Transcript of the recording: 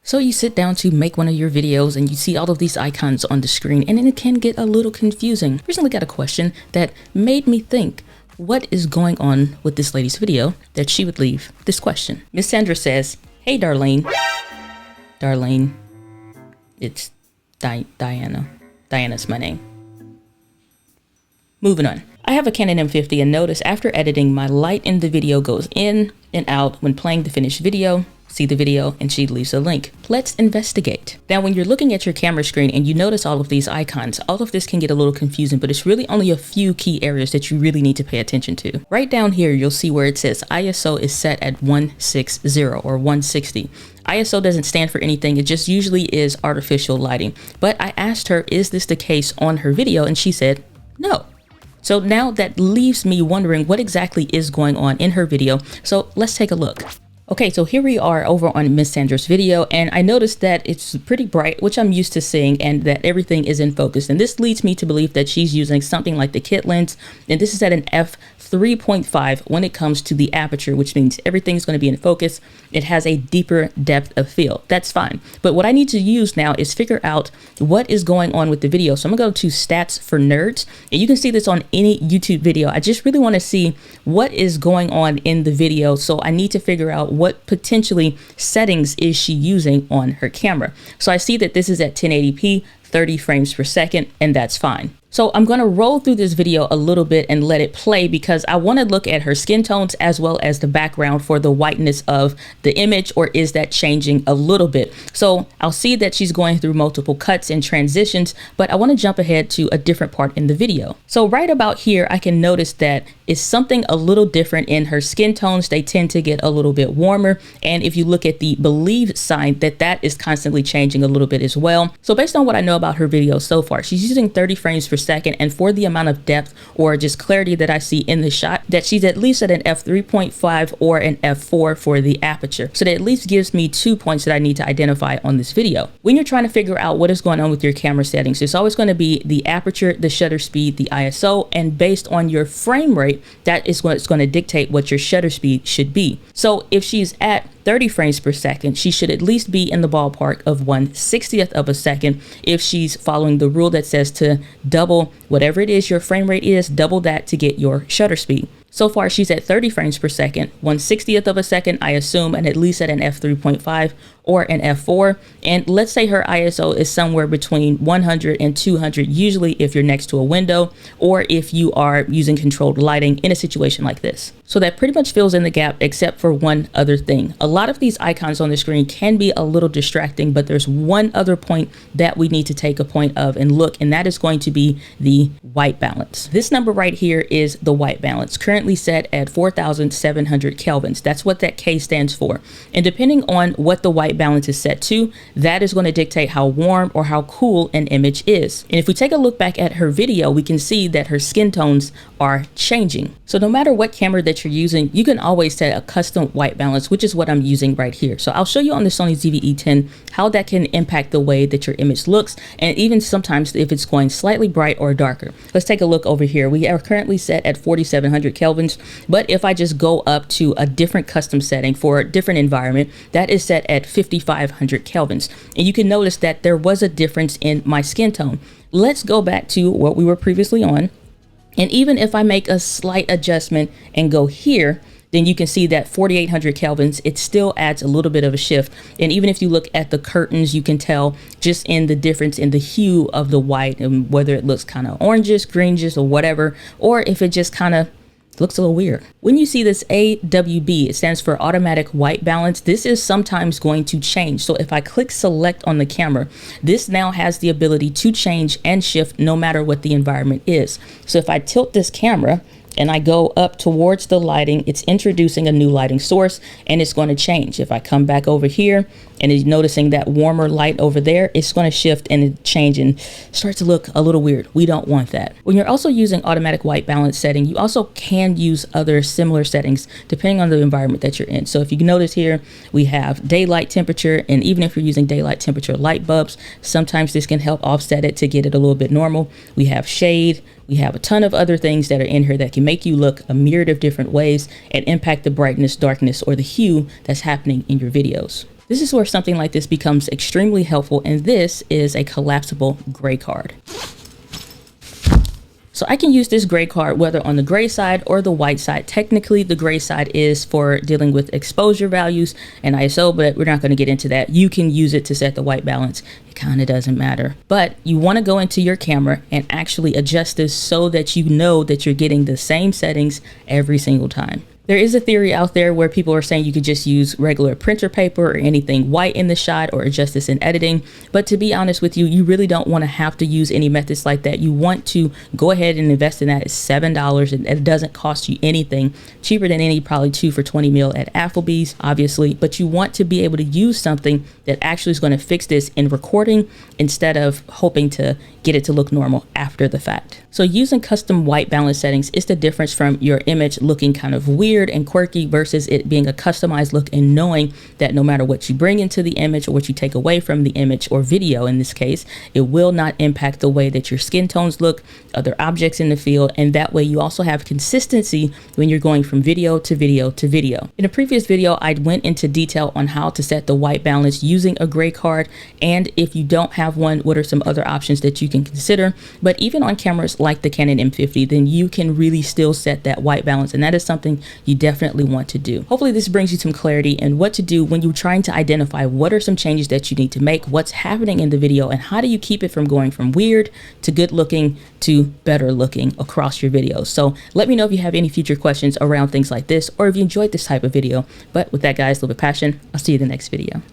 So you sit down to make one of your videos and you see all of these icons on the screen, and then it can get a little confusing. Recently got a question that made me think, what is going on with this lady's video that she would leave this question? Miss Sandra says, "Hey Darlene." Darlene, it's Diana. Diana's my name. Moving on. I have a Canon M50 and notice after editing, my light in the video goes in and out when playing the finished video. See the video and she leaves a link. Let's investigate. Now, when you're looking at your camera screen and you notice all of these icons, all of this can get a little confusing, but it's really only a few key areas that you really need to pay attention to. Right down here, you'll see where it says ISO is set at 160 or 160. ISO doesn't stand for anything. It just usually is artificial lighting. But I asked her, is this the case on her video? And she said, no. So now that leaves me wondering what exactly is going on in her video. So let's take a look. Okay, so here we are over on Miss Sandra's video, and I noticed that it's pretty bright, which I'm used to seeing, and that everything is in focus. And this leads me to believe that she's using something like the kit lens, and this is at an f3.5 when it comes to the aperture, which means everything's going to be in focus. It has a deeper depth of field. That's fine. But what I need to use now is figure out what is going on with the video. So I'm gonna go to stats for nerds, and you can see this on any YouTube video. I just really want to see what is going on in the video. So I need to figure out what potentially settings is she using on her camera. So I see that this is at 1080p, 30 frames per second, and that's fine. So I'm going to roll through this video a little bit and let it play because I want to look at her skin tones as well as the background for the whiteness of the image, or is that changing a little bit? So I'll see that she's going through multiple cuts and transitions, but I want to jump ahead to a different part in the video. So right about here, I can notice that it's something a little different in her skin tones. They tend to get a little bit warmer. And if you look at the believe sign, that is constantly changing a little bit as well. So based on what I know about her video so far, she's using 30 frames per second, and for the amount of depth or just clarity that I see in the shot, that she's at least at an f3.5 or an f4 for the aperture. So that at least gives me 2 points that I need to identify on this video. When you're trying to figure out what is going on with your camera settings, it's always going to be the aperture, the shutter speed, the ISO, and based on your frame rate, that is what's going to dictate what your shutter speed should be. So if she's at 30 frames per second, she should at least be in the ballpark of 1/60th of a second if she's following the rule that says to double whatever it is your frame rate is, double that to get your shutter speed. So far, she's at 30 frames per second, 1/60th of a second, I assume, and at least at an f3.5 or an f4. And let's say her ISO is somewhere between 100 and 200, usually if you're next to a window or if you are using controlled lighting in a situation like this. So that pretty much fills in the gap, except for one other thing. A lot of these icons on the screen can be a little distracting, but there's one other point that we need to take a point of and look, and that is going to be the white balance. This number right here is the white balance, currently set at 4,700 kelvins. That's what that K stands for. And depending on what the white balance is set to, that is going to dictate how warm or how cool an image is. And if we take a look back at her video, we can see that her skin tones are changing. So no matter what camera that you're using, you can always set a custom white balance, which is what I'm using right here. So I'll show you on the Sony ZV-E10 how that can impact the way that your image looks, and even sometimes if it's going slightly bright or darker. Let's take a look over here. We are currently set at 4,700 kelvins, but if I just go up to a different custom setting for a different environment, that is set at 5,500 kelvins. And you can notice that there was a difference in my skin tone. Let's go back to what we were previously on. And even if I make a slight adjustment and go here, then you can see that 4,800 kelvins, it still adds a little bit of a shift. And even if you look at the curtains, you can tell just in the difference in the hue of the white, and whether it looks kind of orangish, greenish, or whatever, or if it just kind of looks a little weird. When you see this AWB, it stands for automatic white balance. This is sometimes going to change. So if I click select on the camera, this now has the ability to change and shift no matter what the environment is. So if I tilt this camera and I go up towards the lighting, it's introducing a new lighting source and it's going to change. If I come back over here and it's noticing that warmer light over there, it's going to shift and change and start to look a little weird. We don't want that. When you're also using automatic white balance setting, you also can use other similar settings depending on the environment that you're in. So if you notice here, we have daylight temperature, and even if you're using daylight temperature light bulbs, sometimes this can help offset it to get it a little bit normal. We have shade. We have a ton of other things that are in here that can make you look a myriad of different ways and impact the brightness, darkness, or the hue that's happening in your videos. This is where something like this becomes extremely helpful, and this is a collapsible gray card. So I can use this gray card whether on the gray side or the white side. Technically, the gray side is for dealing with exposure values and ISO, but we're not going to get into that. You can use it to set the white balance. It kind of doesn't matter. But you want to go into your camera and actually adjust this so that you know that you're getting the same settings every single time. There is a theory out there where people are saying you could just use regular printer paper or anything white in the shot or adjust this in editing. But to be honest with you, you really don't want to have to use any methods like that. You want to go ahead and invest in that. It's $7 and it doesn't cost you anything. Cheaper than any, probably 2 for 20 mil at Applebee's, obviously. But you want to be able to use something that actually is going to fix this in recording instead of hoping to get it to look normal after the fact. So using custom white balance settings is the difference from your image looking kind of weird and quirky versus it being a customized look, and knowing that no matter what you bring into the image or what you take away from the image or video in this case, it will not impact the way that your skin tones look, other objects in the field, and that way you also have consistency when you're going from video to video to video. In a previous video, I went into detail on how to set the white balance using a gray card, and if you don't have one, what are some other options that you can consider. But even on cameras like the Canon M50, then you can really still set that white balance, and that is something you definitely want to do. Hopefully this brings you some clarity in what to do when you're trying to identify what are some changes that you need to make, what's happening in the video, and how do you keep it from going from weird to good looking to better looking across your videos. So let me know if you have any future questions around things like this, or if you enjoyed this type of video. But with that, guys, a little bit of passion. I'll see you in the next video.